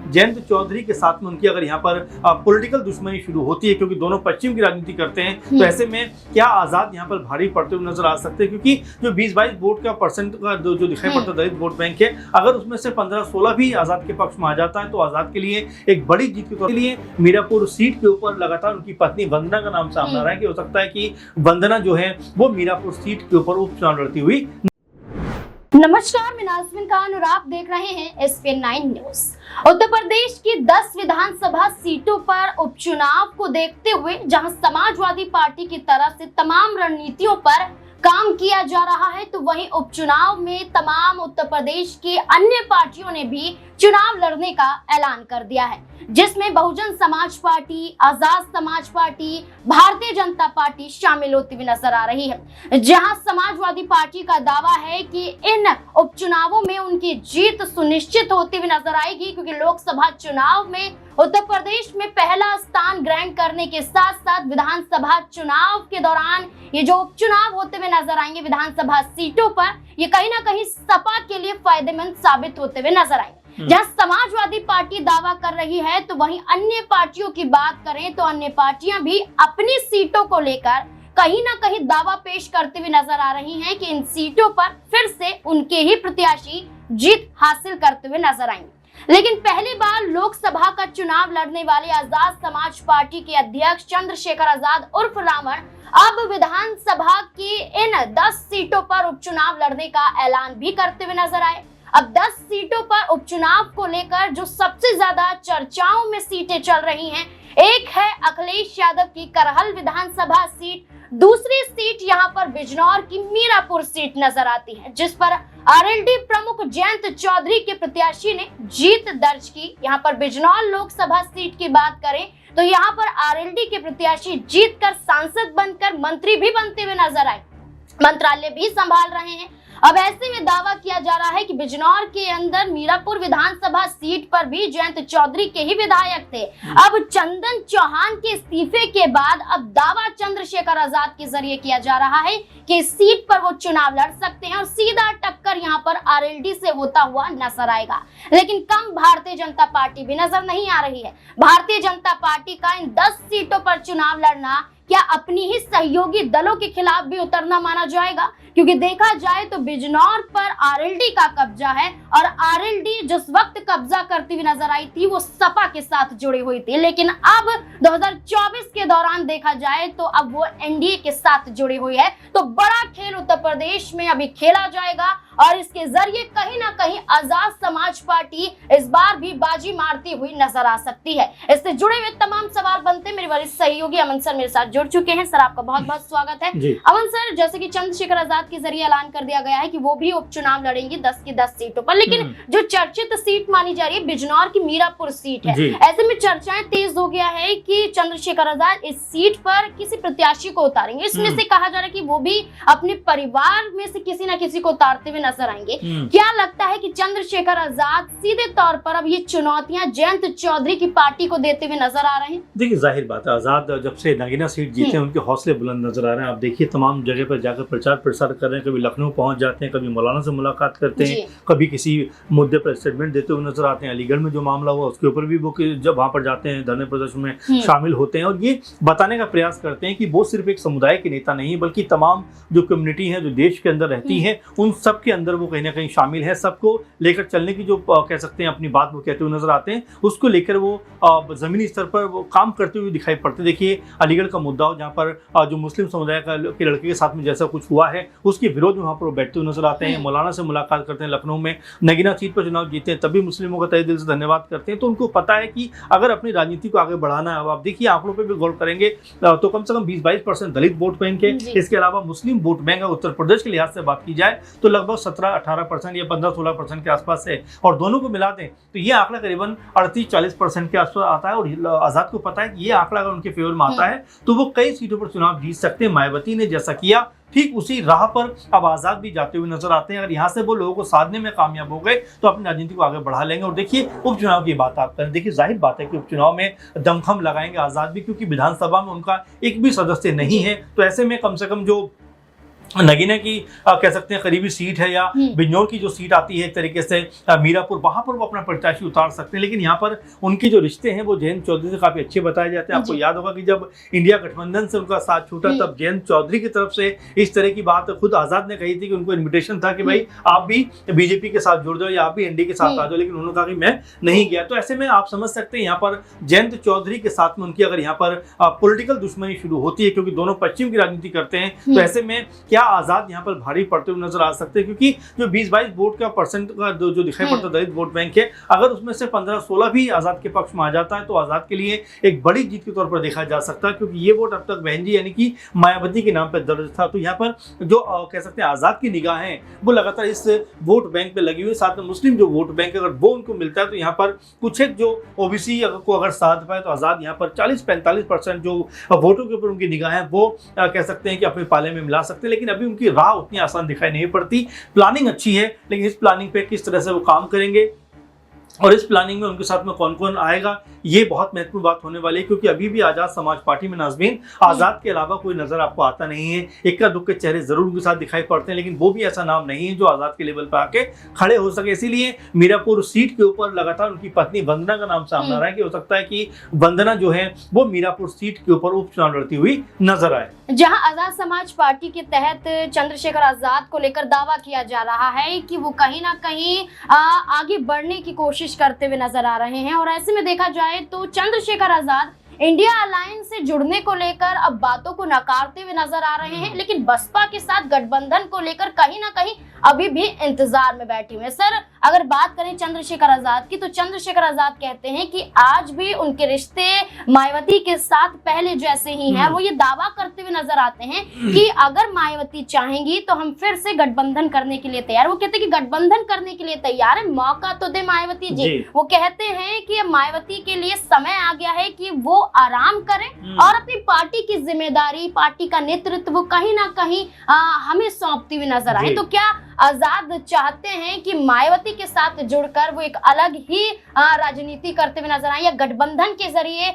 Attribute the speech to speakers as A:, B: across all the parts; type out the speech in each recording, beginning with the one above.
A: जयंत चौधरी के साथ में उनकी अगर यहाँ पर पॉलिटिकल दुश्मनी शुरू होती है, क्योंकि दोनों पश्चिम की राजनीति करते हैं, तो ऐसे में क्या आजाद यहाँ पर भारी पड़ते हुए नजर आ सकते हैं? क्योंकि जो 20-22 वोट का परसेंट का जो दिखाई पड़ता है दलित वोट बैंक है, अगर उसमें से 15-16 भी आजाद के पक्ष में आ जाता है तो आजाद के लिए एक बड़ी जीत के लिए मीरापुर सीट के ऊपर लगातार उनकी पत्नी वंदना का नाम सामने आ रहा है कि हो सकता है कि वंदना जो है वो मीरापुर सीट के ऊपर उपचुनाव लड़ती हुई।
B: नमस्कार, मैं नाज़मीन खान और आप देख रहे हैं SPN9 न्यूज। उत्तर प्रदेश की 10 विधानसभा सीटों पर उपचुनाव को देखते हुए जहां समाजवादी पार्टी की तरफ से तमाम रणनीतियों पर काम किया जा रहा है, तो वहीं उपचुनाव में तमाम उत्तर प्रदेश की अन्य पार्टियों ने भी चुनाव लड़ने का ऐलान कर दिया है, जिसमें Bahujan Samaj party, Azad Samaj party, Bharatiya Janata party शामिल होती हुई नजर आ रही है। जहां समाजवादी पार्टी का दावा है कि इन उपचुनावों में उनकी जीत सुनिश्चित होती हुई नजर आएगी, क्योंकि लोकसभा चुनाव में उत्तर प्रदेश में पहला स्थान ग्रहण करने के साथ साथ विधानसभा चुनाव के दौरान ये जो उपचुनाव होते हुए नजर आएंगे विधानसभा सीटों पर, ये कहीं ना कहीं सपा के लिए फायदेमंद साबित होते हुए नजर आएंगे। जहां समाजवादी पार्टी दावा कर रही है, तो वहीं अन्य पार्टियों की बात करें तो अन्य पार्टियां भी अपनी सीटों को लेकर कहीं ना कहीं दावा पेश करते हुए नजर आ रही हैं कि इन सीटों पर फिर से उनके ही प्रत्याशी जीत हासिल करते हुए नजर आएंगे। लेकिन पहली बार लोकसभा का चुनाव लड़ने वाले आजाद समाज पार्टी के अध्यक्ष चंद्रशेखर आजाद उर्फ रावण अब विधानसभा की इन 10 सीटों पर उपचुनाव लड़ने का ऐलान भी करते हुए नजर आए। अब 10 सीटों पर उपचुनाव को लेकर जो सबसे ज्यादा चर्चाओं में सीटें चल रही हैं, एक है अखिलेश यादव की करहल विधानसभा सीट, दूसरी सीट यहां पर बिजनौर की मीरापुर सीट नजर आती है, जिस पर आरएलडी प्रमुख जयंत चौधरी के प्रत्याशी ने जीत दर्ज की। यहां पर बिजनौर लोकसभा सीट की बात करें तो यहां पर आरएलडी के प्रत्याशी जीतकर सांसद बनकर मंत्री भी बनते हुए नजर आए, मंत्रालय भी संभाल रहे हैं। अब ऐसे में दावा किया जा रहा है कि बिजनौर के अंदर मीरापुर विधानसभा सीट पर भी जयंत चौधरी के ही विधायक थे। अब चंदन चौहान के इस्तीफे के बाद अब दावा चंद्रशेखर आजाद के जरिए किया जा रहा है कि इस सीट पर वो चुनाव लड़ सकते हैं और सीधा टक्कर यहां पर आरएलडी से होता हुआ नजर आएगा। लेकिन कम भारतीय जनता पार्टी भी नजर नहीं आ रही है। भारतीय जनता पार्टी का इन 10 सीटों पर चुनाव लड़ना क्या अपनी ही सहयोगी दलों के खिलाफ भी उतरना माना जाएगा? क्योंकि देखा जाए तो बिजनौर पर आरएलडी का कब्जा है और आरएलडी जिस वक्त कब्जा करती हुई नजर आई थी वो सपा के साथ जुड़ी हुई थी, लेकिन अब 2024 के दौरान देखा जाए तो अब वो एनडीए के साथ जुड़ी हुई है। तो बड़ा खेल उत्तर प्रदेश में अभी खेला जाएगा और इसके जरिए कहीं ना कहीं आजाद समाज पार्टी इस बार भी बाजी मारती हुई नजर आ सकती है। इससे जुड़े हुए तमाम सवाल बनते मेरे वरिष्ठ सहयोगी अमन सर मेरे साथ जुड़ चुके हैं। सर, आपका बहुत बहुत स्वागत है। अमन सर, जैसे कि चंद्रशेखर आजाद के जरिए ऐलान कर दिया गया है कि वो भी उपचुनाव लड़ेंगे 10 की 10 सीटों पर, लेकिन जो चर्चित सीट मानी जा रही है बिजनौर की मीरापुर सीट है। ऐसे में चर्चाएं तेज हो गया है कि चंद्रशेखर आजाद इस सीट पर किसी प्रत्याशी को उतारेंगे। इसमें से कहा जा रहा है कि वो भी अपने परिवार में से किसी न किसी को उतारते हुए नजर आएंगे। क्या लगता है कि चंद्रशेखर आजाद सीधे तौर पर अब ये चुनौतियां जयंत चौधरी की पार्टी को देते हुए नजर आ रहे हैं?
A: देखिए, जाहिर बात है, आजाद जब से नगीना सीट जीते हैं उनके हौसले बुलंद नजर आ रहे हैं। आप देखिए, तमाम जगह पर जाकर प्रचार प्रसार कर रहे हैं, कभी लखनऊ पहुंच जाते हैं, कभी मौलाना से मुलाकात करते हैं, कभी किसी मुद्दे पर स्टेटमेंट देते हुए नजर आते हैं। अलीगढ़ में जो मामला हुआ उसके ऊपर भी वो जब वहां पर जाते हैं धरने प्रदर्शन में शामिल होते हैं और ये बताने का प्रयास करते हैं कि वो सिर्फ एक समुदाय के नेता नहीं बल्कि तमाम जो कम्युनिटी है जो देश के अंदर रहती है उन सब के अंदर वो कहीं ना कहीं शामिल है। सबको लेकर चलने की जो कह सकते हैं अपनी बात वो कहते हुए नजर आते हैं, उसको लेकर वो जमीनी स्तर पर वो काम करते हुए दिखाई पड़ते। देखिए, अलीगढ़ का मुद्दा हो जहाँ पर जो मुस्लिम समुदाय के लड़के के साथ में जैसा कुछ हुआ है उसके विरोध में वहाँ पर वो बैठते हुए नजर आते हैं। मौलाना से मुलाकात करते हैं, लखनऊ में नगीना सीट पर चुनाव जीते हैं, तभी मुस्लिमों का तहे दिल से धन्यवाद करते हैं। तो उनको पता है कि अगर अपनी राजनीति को आगे बढ़ाना है, अब आप देखिए आंकड़ों पर भी गौर करेंगे तो कम से कम 20-22% दलित वोट बैंक है। इसके अलावा मुस्लिम वोट बैंक है उत्तर प्रदेश के लिहाज से बात की जाए तो लगभग 17-18% या 15-16% के आसपास है, और दोनों को मिला दें तो ये आंकड़ा करीबन 38-40% के आसपास आता है। और आजाद को पता है कि ये आंकड़ा अगर उनके फेवर में आता है तो वो कई सीटों पर चुनाव जीत सकते हैं। मायावती ने जैसा किया ठीक उसी राह पर अब आजाद भी जाते हुए नजर आते हैं। अगर यहाँ से वो लोगों को साधने में कामयाब हो गए तो अपनी राजनीति को आगे बढ़ा लेंगे। और देखिए, उपचुनाव की बात आप करें, देखिए जाहिर बात है कि उपचुनाव में दमखम लगाएंगे आजाद भी, क्योंकि विधानसभा में उनका एक भी सदस्य नहीं है। तो ऐसे में कम से कम जो नगीना की कह सकते हैं करीबी सीट है, या बिजनौर की जो सीट आती है एक तरीके से मीरापुर, वहां पर वो अपना प्रत्याशी उतार सकते हैं। लेकिन यहाँ पर उनके जो रिश्ते हैं वो जयंत चौधरी से काफी अच्छे बताए जाते हैं। आपको याद होगा कि जब इंडिया गठबंधन से उनका साथ छूटा तब जयंत चौधरी की तरफ से इस तरह की बात खुद आजाद ने कही थी कि उनको इन्विटेशन था कि भाई आप भी बीजेपी के साथ जुड़ जाओ या आप भी एनडीए के साथ आ जाओ, लेकिन उन्होंने कहा कि मैं नहीं गया। तो ऐसे में आप समझ सकते हैं यहाँ पर जयंत चौधरी के साथ में उनकी अगर यहाँ पर पॉलिटिकल दुश्मनी शुरू होती है, क्योंकि दोनों पश्चिम की राजनीति करते हैं, तो ऐसे में क्या आजाद यहाँ पर भारी पड़ते हुए नजर आ सकते हैं। क्योंकि जो 20-22 वोट का परसेंट का जो दिखाई पड़ता है दलित वोट बैंक है, अगर उसमें से 15-16 भी आजाद के पक्ष में आ जाता है तो आजाद के लिए एक बड़ी जीत के तौर पर देखा जा सकता है, क्योंकि ये वोट अब तक बहन जी यानी कि मायावती के नाम पर दर्ज था। तो यहाँ पर जो कह सकते हैं आजाद की निगाहें वो लगातार इस वोट बैंक पे लगी हुई, साथ में मुस्लिम जो वोट बैंक है अगर वो उनको मिलता है तो यहाँ पर कुछ एक जो ओबीसी को अगर साथ पाए तो आजाद यहाँ पर 40-45% जो वोटों के ऊपर उनकी निगाहें वो कह सकते हैं कि अपने पाले में मिला सकते हैं। लेकिन अभी उनकी राह उतनी आसान दिखाई नहीं पड़ती। प्लानिंग अच्छी है, लेकिन इस प्लानिंग पे किस तरह से वो काम करेंगे और इस प्लानिंग में उनके साथ में कौन कौन आएगा, ये बहुत महत्वपूर्ण बात होने वाली है। क्योंकि अभी भी आजाद समाज पार्टी में नाज़मीन आजाद के अलावा कोई नजर आपको आता नहीं है। इक्का दुक्के चेहरे जरूर उनके साथ दिखाई पड़ते हैं, लेकिन वो भी ऐसा नाम नहीं है जो आजाद के लेवल पर आके खड़े हो सके। इसीलिए मीरापुर सीट के ऊपर लगातार उनकी पत्नी वंदना का नाम सामने आ रहा है कि हो सकता है कि वंदना जो है वो मीरापुर सीट के ऊपर उपचुनाव लड़ती हुई नजर आए।
B: जहां आजाद समाज पार्टी के तहत चंद्रशेखर आजाद को लेकर दावा किया जा रहा है कि वो कहीं ना कहीं आगे बढ़ने की कोशिश करते हुए नजर आ रहे हैं, और ऐसे में देखा जाए तो चंद्रशेखर आजाद इंडिया अलायंस से जुड़ने को लेकर अब बातों को नकारते हुए नजर आ रहे हैं, लेकिन बसपा के साथ गठबंधन को लेकर कहीं ना कहीं अभी भी इंतजार में बैठे हुए हैं। सर, अगर बात करें चंद्रशेखर आजाद की, तो चंद्रशेखर आजाद कहते हैं कि आज भी उनके रिश्ते मायावती के साथ पहले जैसे ही हैं। वो ये दावा करते हुए नजर आते हैं कि अगर मायावती चाहेंगी तो हम फिर से गठबंधन करने के लिए तैयार। वो कहते हैं कि गठबंधन करने के लिए तैयार है, मौका तो दे मायावती जी। वो कहते हैं कि मायावती के लिए समय आ गया है कि वो आराम करें और अपनी पार्टी की जिम्मेदारी, पार्टी का नेतृत्व कहीं ना कहीं हमें सौंपती हुई नजर आए। तो क्या आजाद चाहते हैं कि मायावती के साथ जुड़कर वो एक अलग ही राजनीति करते हुए नजर आए, या गठबंधन के जरिए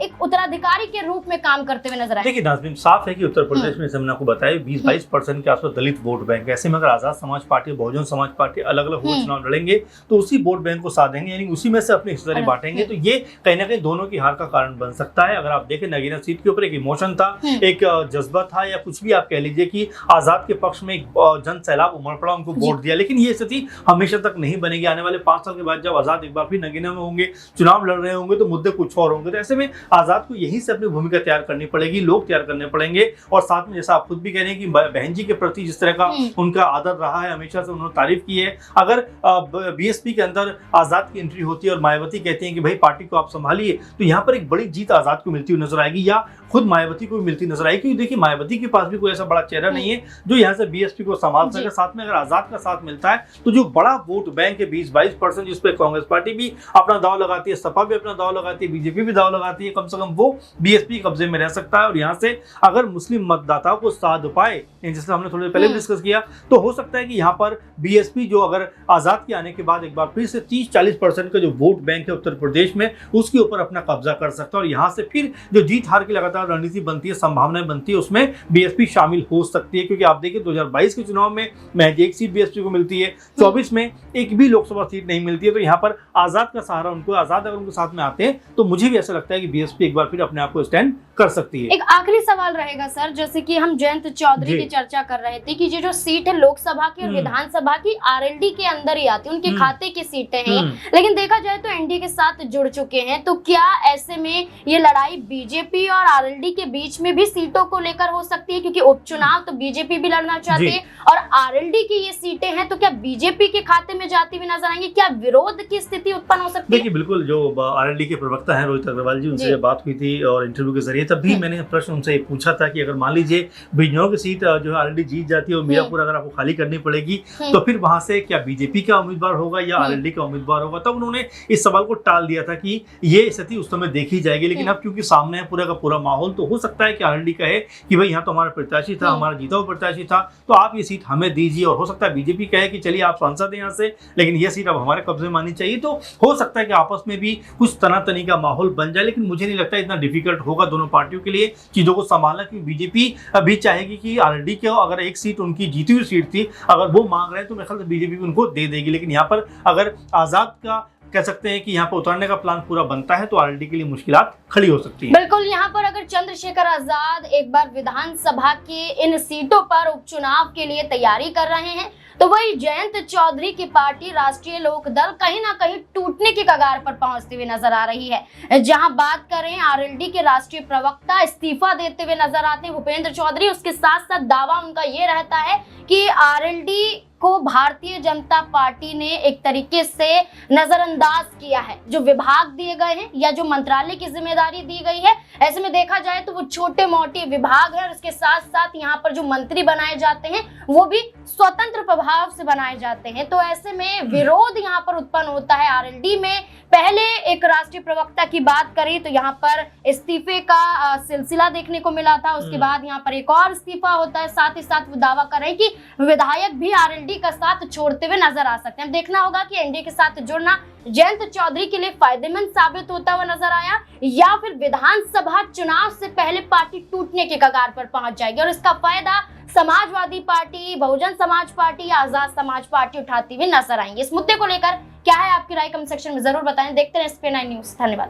B: एक उत्तराधिकारी के रूप में काम करते हुए नजर आए?
A: देखिए नाज़मीन, साफ है कि उत्तर प्रदेश में हमने आपको बताया 20-22% के आसपास दलित वोट बैंक है। ऐसे में अगर आजाद समाज पार्टी, बहुजन समाज पार्टी अलग अलग वोट चुनाव लड़ेंगे तो उसी वोट बैंक को साथ देंगे, यानी उसी में से अपनी हिस्सेदारी बांटेंगे। तो ये कहीं ना कहीं दोनों की हार का कारण बन सकता है। अगर आप देखें नगीना सीट के ऊपर एक इमोशन था, एक जज्बा था, या कुछ भी आप कह लीजिए कि आजाद के पक्ष में एक जन सैलाब उमड़ पड़ा, उनको वोट दिया। लेकिन ये स्थिति हमेशा तक नहीं बनेगी। आने वाले 5 साल के बाद जब आजाद एक बार फिर नगीना में होंगे, चुनाव लड़ रहे होंगे, तो मुद्दे कुछ और होंगे। तो ऐसे में आजाद को यहीं से अपनी भूमिका तैयार करनी पड़ेगी, लोग तैयार करने पड़ेंगे। और साथ में जैसा आप खुद भी कह रहे हैं कि बहन जी के प्रति जिस तरह का उनका आदर रहा है, हमेशा से उन्होंने तारीफ की है। अगर बीएसपी के अंदर आजाद की एंट्री होती है और मायावती कहती है कि भाई पार्टी को आप संभालिए, तो यहाँ पर एक बड़ी जीत आजाद को मिलती हुई नजर आएगी, या खुद मायावती को भी मिलती नजर आएगी। क्योंकि देखिए मायावती के पास भी कोई ऐसा बड़ा चेहरा नहीं है जो यहाँ से बीएसपी को संभाल सके। साथ में अगर आजाद का साथ मिलता है तो जो बड़ा वोट बैंक है 20-22%, जिस पे कांग्रेस पार्टी भी अपना दाव लगाती है, सपा भी अपना दाव लगाती है, बीजेपी भी दाव लगाती है, कम से कम वो बीएसपी कब्जे में रह सकता है। और यहाँ से अगर मुस्लिम मतदाताओं को साध पाए, जैसे हमने थोड़ी देर पहले भी डिस्कस किया, तो हो सकता है कि यहाँ पर बीएसपी जो अगर आजाद के आने के बाद एक बार फिर से 30-40% का जो वोट बैंक है उत्तर प्रदेश में, उसके ऊपर अपना कब्जा कर सकता है। और यहाँ से फिर जो जीत हार की लगातार रणनीति बनती है, संभावनाएं बनती है, उसमें बीएसपी शामिल हो सकती है। क्योंकि आप देखिए 2022 के चुनाव में महज एक सीट बीएसपी को मिलती है, 24 में एक भी लोकसभा सीट नहीं मिलती है। तो यहाँ पर आजाद का सहारा उनको, आजाद अगर उनके साथ में आते हैं तो मुझे भी ऐसा लगता है कि बीएसपी एक बार फिर अपने आप को स्टैंड कर सकती है।
B: एक आखिरी सवाल रहेगा सर, जैसे कि हम जयंत चौधरी की चर्चा कर रहे थे कि ये जो सीट है लोकसभा की और विधानसभा की आरएलडी के अंदर ही आती है, उनके खाते की सीटें हैं, लेकिन देखा जाए तो एनडीए के साथ जुड़ चुके हैं। तो क्या ऐसे में ये लड़ाई बीजेपी और आरएलडी के बीच में भी सीटों को लेकर हो सकती है? क्योंकि उपचुनाव तो बीजेपी भी लड़ना चाहती है और आरएलडी की ये सीटें हैं, तो क्या बीजेपी के खाते में जाती हुई नजर आएंगी? क्या विरोध की स्थिति उत्पन्न हो सकती है?
A: देखिए बिल्कुल, जो आरएलडी के प्रवक्ता हैं रोहित अग्रवाल जी, उनसे बात हुई थी और इंटरव्यू के जरिए, तब भी मैंने प्रश्न उनसे पूछा था कि अगर मान लीजिए बिजनौर की सीट जो है आरएलडी जीत जाती है और मीरापुर अगर आपको खाली करनी पड़ेगी, तो फिर वहां से क्या बीजेपी का उम्मीदवार होगा या आरएलडी का उम्मीदवार होगा? तब उन्होंने इस सवाल को टाल दिया था कि ये स्थिति उस समय देखी जाएगी। लेकिन अब क्योंकि सामने है पूरा का पूरा माहौल, तो हो सकता है कि आरएलडी कहे कि भाई यहाँ तो हमारा प्रत्याशी था, हमारा जीता हुआ प्रत्याशी था, तो आप ये सीट हमें दीजिए और हो सकता है बीजेपी कहे कि चलिए आप सांसद हैं यहाँ से, लेकिन ये सीट अब हमारे कब्जे में आनी चाहिए। तो हो सकता है कि आपस में भी कुछ तनातनी का माहौल बन जाए, लेकिन मुझे नहीं लगता इतना डिफिकल्ट होगा दोनों पार्टियों के लिए चीजों को संभालना, क्योंकि बीजेपी भी चाहेगी कि आरएलडी के अगर एक सीट उनकी जीती हुई सीट थी, अगर वो मांग रहे हैं तो मेरे ख्याल से बीजेपी उनको दे देगी। लेकिन यहाँ पर अगर आजाद का कह सकते हैं कि यहाँ पर उतारने का प्लान पूरा बनता है तो आरएलडी के लिए मुश्किलात खड़ी हो सकती है।
B: बिल्कुल, यहाँ पर अगर चंद्रशेखर आजाद एक बार विधानसभा की इन सीटों पर उपचुनाव के लिए तैयारी कर रहे हैं, तो वही जयंत चौधरी की पार्टी राष्ट्रीय लोकदल कहीं ना कहीं टूटने की कगार पर पहुंचती हुई नजर आ रही है। जहां बात करें आरएलडी के राष्ट्रीय प्रवक्ता इस्तीफा देते हुए नजर आते हैं भूपेंद्र चौधरी, उसके साथ साथ दावा उनका ये रहता है कि आरएलडी को भारतीय जनता पार्टी ने एक तरीके से नजरअंदाज किया है। जो विभाग दिए गए हैं या जो मंत्रालय की जिम्मेदारी दी गई है, ऐसे में देखा जाए तो वो छोटे मोटे विभाग है और इसके साथ साथ यहाँ पर जो मंत्री बनाए जाते हैं वो भी स्वतंत्र प्रभाव से बनाए जाते हैं। तो ऐसे में विरोध यहाँ पर उत्पन्न होता है आरएलडी में। पहले एक राष्ट्रीय प्रवक्ता की बात करें तो यहाँ पर इस्तीफे का सिलसिला देखने को मिला था, उसके बाद यहाँ पर एक और इस्तीफा होता है। साथ ही साथ वो दावा कर रहे हैं कि विधायक भी आरएलडी का साथ छोड़ते हुए नजर आ सकते हैं। देखना होगा कि एनडीए के साथ जुड़ना जयंत चौधरी के लिए फायदेमंद साबित होता हुआ नजर आया या फिर विधानसभा चुनाव से पहले पार्टी टूटने के कगार पर पहुंच जाएगी और इसका फायदा समाजवादी पार्टी, बहुजन समाज पार्टी या आजाद समाज पार्टी उठाती हुई नजर आएंगी। इस मुद्दे को लेकर क्या है आपकी राय, कमेंट सेक्शन में जरूर बताएं। देखते रहें एसपी9 न्यूज़। धन्यवाद।